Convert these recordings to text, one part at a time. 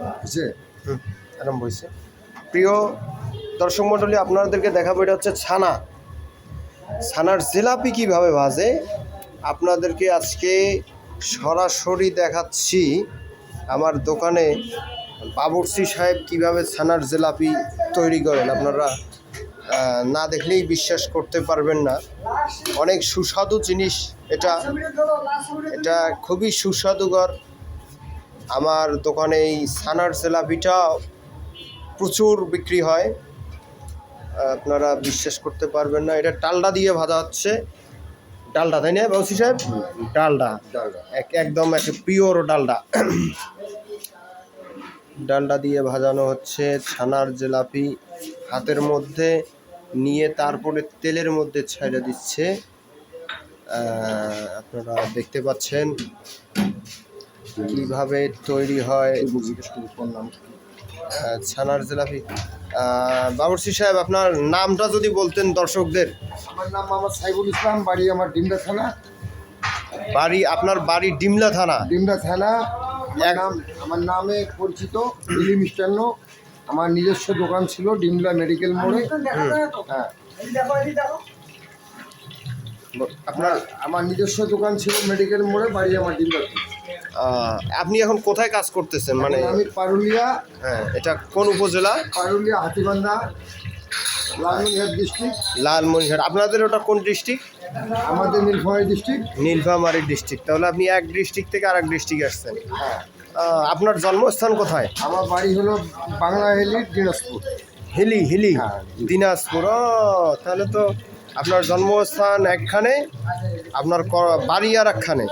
বুঝছে? আরম্ভ হয়েছে। প্রিয় দর্শক মণ্ডলী, আপনাদেরকে দেখাবো এটা হচ্ছে ছানার জিলাপি কীভাবে ভাজে। আপনাদেরকে আজকে সরাসরি দেখাচ্ছি আমার দোকানে বাবুর্চি সাহেব কীভাবে ছানার জিলাপি তৈরি করেন। আপনারা না দেখলেই বিশ্বাস করতে পারবেন না। অনেক সুস্বাদু জিনিস এটা খুবই সুস্বাদুকর। আমার দোকানে এই ছানার জিলাপিটা প্রচুর বিক্রি হয়, আপনারা বিশ্বাস করতে পারবেন না। এটা ডালডা দিয়ে ভাজা হচ্ছে, ডালডা, তাই না বাবুর্চি সাহেব? ডালডা একদম একটা পিওর ডালডা দিয়ে ভাজানো হচ্ছে ছানার জিলাপি। হাতের মধ্যে নিয়ে তারপরে তেলের মধ্যে ছেড়ে দিচ্ছে। আপনারা দেখতে পাচ্ছেন কিভাবে তৈরি হয় ছানার জিলাপি। বাবুর্চি সাহেব, আপনার নামটা যদি বলতেন দর্শকদের। আমার নাম মোহাম্মদ সাইফুল ইসলাম, বাড়ি আমার ডিমলা থানা। আপনার বাড়ি ডিমলা থানা? ডিমলা থানা। আমার নামে পরিচিত হিলি মিষ্টান্ন। আমার নিজস্ব দোকান ছিল ডিমলা মেডিকেল মোড়ে। হ্যাঁ, আমার নিজস্ব দোকান ছিল মেডিকেল মোড়ে, বাড়ি আমার ডিমলা। আপনি এখন কোথায় কাজ করতেছেন? মানে আমি পারুলিয়া। হ্যাঁ, এটা কোন উপজেলা? পারুলিয়া, হাতিবান্ধা, লালমনিরহাট ডিস্ট্রিক্ট। লালমনিরহাট। আপনাদের ওটা কোন ডিস্ট্রিক্ট? আমাদের নীলফামারী ডিস্ট্রিক্ট। নীলফামারী ডিস্ট্রিক্ট। তাহলে আপনি এক ডিস্ট্রিক্ট থেকে আরেক ডিস্ট্রিক্ট আসছেন। হ্যাঁ। আপনার জন্মস্থান কোথায়? আমার বাড়ি হলো বাংলা হিলি, দিনাজপুর। হিলি হ্যাঁ, দিনাজপুর। তাহলে তো আপনার জন্মস্থান একখানে, আপনার বাড়ি আর একখানে।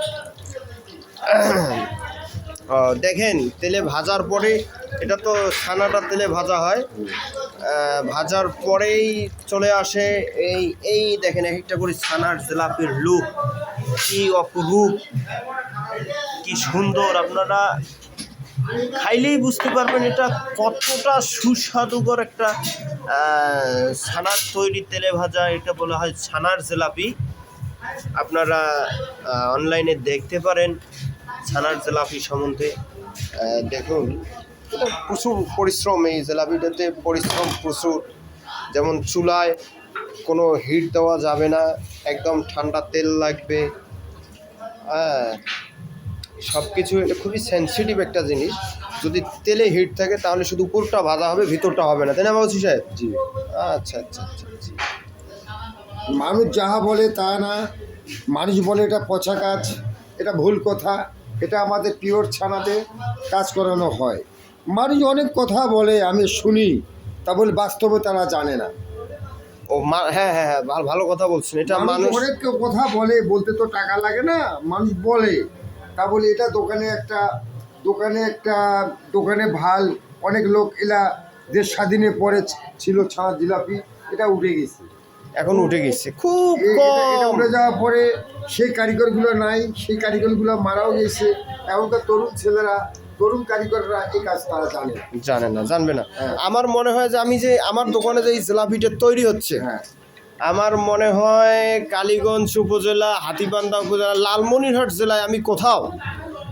দেখেন, তেলে ভাজার পরে, এটা তো ছানাটা তেলে ভাজা হয়, ভাজার পরেই চলে আসে এই দেখেন এক একটা করে ছানার জিলাপির লুক, কি অপরূপ, কি সুন্দর। আপনারা খাইলেই বুঝতে পারবেন এটা কতটা সুস্বাদুকর একটা ছানার তৈরি তেলে ভাজা। এটা বলা হয় ছানার জিলাপি। আপনারা অনলাইনে দেখতে পারেন ছানার জিলাপি সম্বন্ধে। দেখুন, প্রচুর পরিশ্রম, এই জিলাপিটাতে পরিশ্রম প্রচুর। যেমন চুলায় কোনো হিট দেওয়া যাবে না, একদম ঠান্ডা তেল লাগবে। সব কিছু, এটা খুবই সেন্সিটিভ একটা জিনিস। যদি তেলে হিট থাকে তাহলে শুধু উপরটা ভাজা হবে, ভিতরটা হবে না, তাই না বাবুর্চি সাহেব? জি। আচ্ছা। মানুষ যাহা বলে তা না। মানুষ বলে এটা পচা কাজ, এটা ভুল কথা। এটা আমাদের পিওর ছানাতে কাজ করানো হয়। মানুষ অনেক কথা বলে, আমি শুনি, তা বলে বাস্তবে তারা জানে না। হ্যাঁ, ভালো কথা বলছেন। এটা মানুষ অনেক কথা বলে, বলতে তো টাকা লাগে না, মানুষ বলে। তা বলে এটা দোকানে ভাল। অনেক লোক এলা দেশ স্বাধীনের পরে ছিল ছানার জিলাপি, এটা উঠে গেছে, এখন উঠে গেছে খুব এটা উঠে যাওয়ার পরে সেই কারিগরগুলো নাই, সেই কারিগরগুলো মারাও গেছে। এখনকার তরুণ কারিগররা এই কাজ তারা জানবে না। আমার মনে হয় যে আমার দোকানে যে এই জিলাপিটা তৈরি হচ্ছে, আমার মনে হয় কালীগঞ্জ উপজেলা, হাতীবান্ধা উপজেলা, লালমনিরহাট জেলায়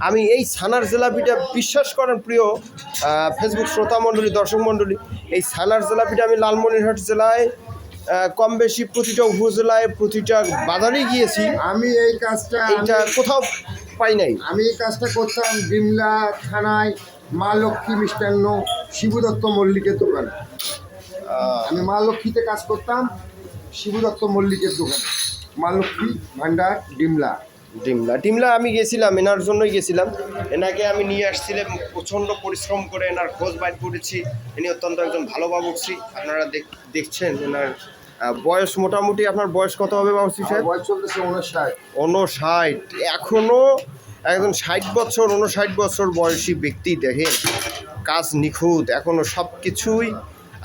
আমি এই ছানার জিলাপিটা, বিশ্বাস করেন প্রিয় ফেসবুক শ্রোতা মণ্ডলী, দর্শক মণ্ডলী, এই ছানার জিলাপিটা আমি লালমনিরহাট জেলায় কম বেশি প্রতিটা উপজেলায়, প্রতিটা বাজারেই গিয়েছি। আমি এই কাজটা কোথাও পাই নাই। আমি এই কাজটা করতাম ডিমলা থানায় মা লক্ষ্মী মিষ্টান্ন, শিবু দত্ত মল্লিকের দোকানে। আমি মা লক্ষ্মীতে কাজ করতাম, শিবু দত্ত মল্লিকের দোকানে, মা লক্ষ্মী ভান্ডার, ডিমলা আমি গেছিলাম, এনার জন্যই গেছিলাম। এনাকে আমি নিয়ে আসছিলাম, প্রচণ্ড পরিশ্রম করে এনার খোঁজ বাইর করেছি। ইনি অত্যন্ত একজন ভালো বাবুর্চি। আপনারা দেখছেন এনার বয়স মোটামুটি। আপনার বয়স কত হবে বাবুর্চি সাহেব? বয়স চলতেছে 59। এখনও একজন 59 বছর বয়সী ব্যক্তি, দেখেন কাজ নিখুঁত এখনও। সব কিছুই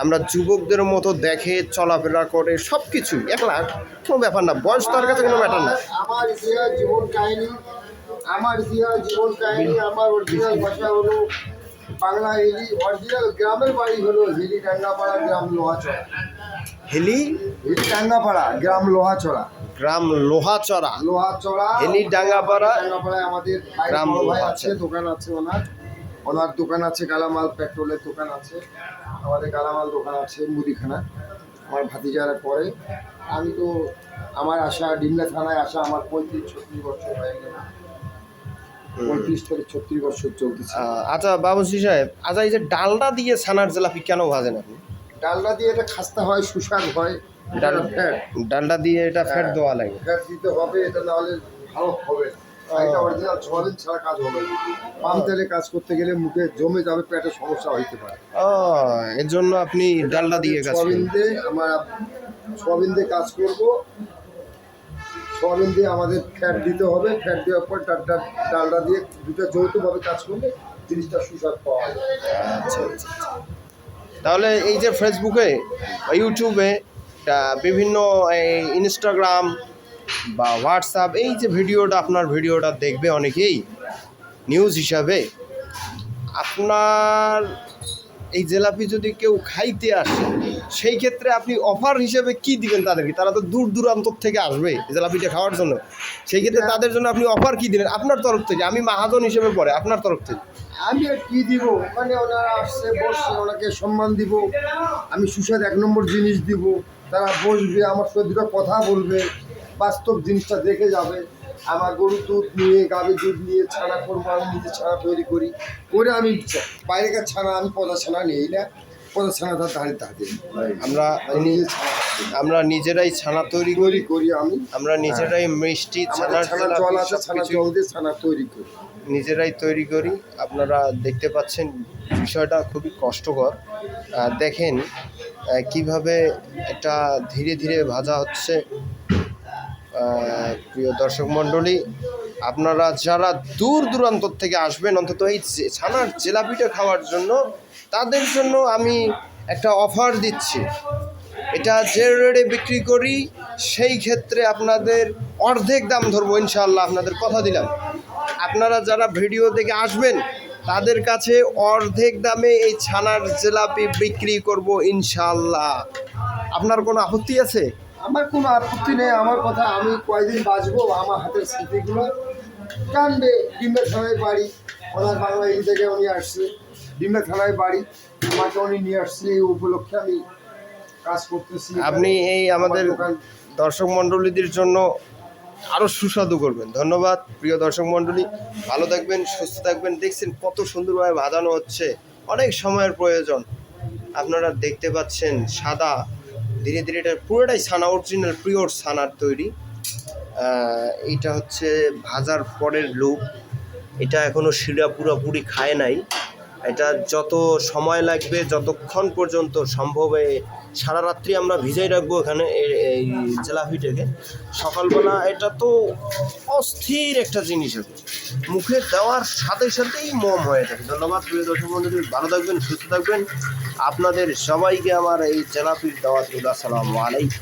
আমরা যুবকদের মতো দেখে চলাফেরা করে, সব কিছুই 1 লাখ কোনো ব্যাপার না, বয়স তার কাছে কোনো ব্যাপার না। আমার ইতিহাস জীবন কাহিনী, আমার অরিজিনাল ভাষা হলো বাংলা হিলি। অরিজিনাল গ্রামের বাড়ি হলো হিলি ডাঙ্গাপাড়া, গ্রাম লোহাচড়া। হিলি ডাঙ্গাপাড়া, গ্রাম লোহাচড়া। হিলি ডাঙ্গাপাড়ায় আমাদের গ্রাম ভাই আছে, দোকান আছে ওনার। ওনার দোকান আছে, গালামাল পেট্রোলের দোকান আছে, আমাদের গালামাল দোকান আছে, মুদিখানা। আমার ভাতিজারা করে। আমি তো আমার আসা ডিমলা থানায় আসা আমার 35-36 বছর হয়ে গেল। 35 থেকে 36 বছর চলতেছে। আচ্ছা বাবুসি সাহেব, আচ্ছা এই যে ডালডা দিয়ে ছানার জিলাপি কেন ভাজেন আপনি? ডালনা দিয়ে এটা খাস্তা হয়, সুস্বাদ হয়। এটা ফ্যাট ডালডা দিয়ে এটা ফ্যাট দেওয়া লাগে। ফ্যাট দিতে হবে, এটা না হলে ভালো হবে না। এটা অরিজিনাল সোয়াবিন ছাড়া কাজ হবে না। পাম তেলে কাজ করতে গেলে মুখে জমে যাবে, পেটে সমস্যা হইতে পারে। ও, এর জন্য আপনি ডালডা দিয়ে কাজ করেন। সোয়াবিন দিয়ে সোয়াবিন দিয়ে কাজ করব। সোয়াবিন দিয়ে আমাদের ফ্যাট দিতে হবে, ফ্যাট দেওয়ার পর ডালডা দিয়ে দুটো যৌথভাবে কাজ করলে জিনিসটা সুস্বাদ পাওয়া যায়। আচ্ছা আচ্ছা। তাহলে এই যে ফেসবুকে বা ইউটিউবে বিভিন্ন এই ইনস্টাগ্রাম বা হোয়াটসঅ্যাপ এই যে আপনার ভিডিওটা দেখবে অনেকেই নিউজ হিসাবে, আপনার এই জিলাপি যদি কেউ খাইতে আসে সেই ক্ষেত্রে আপনি অফার হিসেবে কি দিবেন তাদেরকে? তারা তো দূর দূরান্ত থেকে আসবে জিলাপিটা খাওয়ার জন্য, সেই ক্ষেত্রে তাদের জন্য আপনি অফার কি দিলেন আপনার তরফ থেকে? আমি মাহাজন হিসেবে পড়ে আপনার তরফ থেকে আমি আর কি দিব? ওখানে ওনারা আসছে, বসছে, ওনাকে সম্মান দিব, আমি সুস্বাদ 1 নম্বর জিনিস দিব। তারা বসবে, আমার সাথে দুটো কথা বলবে, বাস্তব জিনিসটা দেখে যাবে। আমার গরু দুধ নিয়ে, গাভীর দুধ নিয়ে ছানা করবো, আমি নিজে ছানা তৈরি করি। করে আমি বাইরেকার ছানা, আমি পচা ছানা নিই না, পচা ছানা তার ধারে থাকে। আমরা নিজে ছানা আমরা নিজেরাই ছানা তৈরি করি, আমি আমরা নিজেরাই মিষ্টি ছানার ছানার জল জিলাপি আছে, ছানা সবকিছু জল দিয়ে ছানা তৈরি করি। নিজেরাই তৈরি করি। আপনারা দেখতে পাচ্ছেন বিষয়টা খুবই কষ্টকর। দেখেন কিভাবে এটা ধীরে ধীরে ভাজা হচ্ছে। প্রিয় দর্শক মণ্ডলী, আপনারা যারা দূর দূরান্ত থেকে আসবেন অন্তত এই ছানার জিলাপিটা খাওয়ার জন্য, তাদের জন্য আমি একটা অফার দিচ্ছি। এটা যে রেটে বিক্রি করি সেই ক্ষেত্রে আপনাদের অর্ধেক দাম ধরবো ইনশাআল্লাহ, আপনাদের কথা দিলাম। আপনারা যারা ভিডিও দেখে আসবেন তাদের কাছে অর্ধেক দামে এই ছানার জিলাপি বিক্রি করব ইনশাআল্লাহ। আপনার কোনো আপত্তি আছে? আমার কোনো আপত্তি নেই। আমার কথা, আমি কয়দিন বাঁচবো, আমার হাতের স্মৃতিগুলো টানবে। ডিমলা থানায় বাড়ি, ওনার বাংলাদেশ থেকে উনি আসছে, ডিমলা থানায় বাড়ি, আমাকে উনি নিয়ে আসছে। এই উপলক্ষে আমি কাজ করতেছি। আপনি এই আমাদের দর্শক মণ্ডলীদের জন্য আরও সুস্বাদু করবেন। ধন্যবাদ প্রিয় দর্শক মণ্ডলী, ভালো থাকবেন, সুস্থ থাকবেন। দেখছেন কত সুন্দরভাবে ভাজানো হচ্ছে, অনেক সময়ের প্রয়োজন। আপনারা দেখতে পাচ্ছেন সাদা, ধীরে ধীরে এটা পুরোটাই ছানা, অরিজিনাল পিওর ছানার তৈরি। এটা হচ্ছে ভাজার পরের লুক। এটা এখনও শিরা পুরোপুরি খায় নাই। এটা যত সময় লাগবে, যতক্ষণ পর্যন্ত সম্ভব সারা রাত্রি আমরা ভিজাই রাখবো এখানে এই জিলাপিটাকে। সকালবেলা এটা তো অস্থির একটা জিনিস হবে, মুখে দেওয়ার সাথে সাথেই মম হয়ে থাকে। ধন্যবাদ প্রিয় দর্শক বন্ধুরা, ভালো থাকবেন, সুস্থ থাকবেন। আপনাদের সবাইকে আমার এই জিলাপির দাওয়াত রইল। আসসালামু আলাইকুম।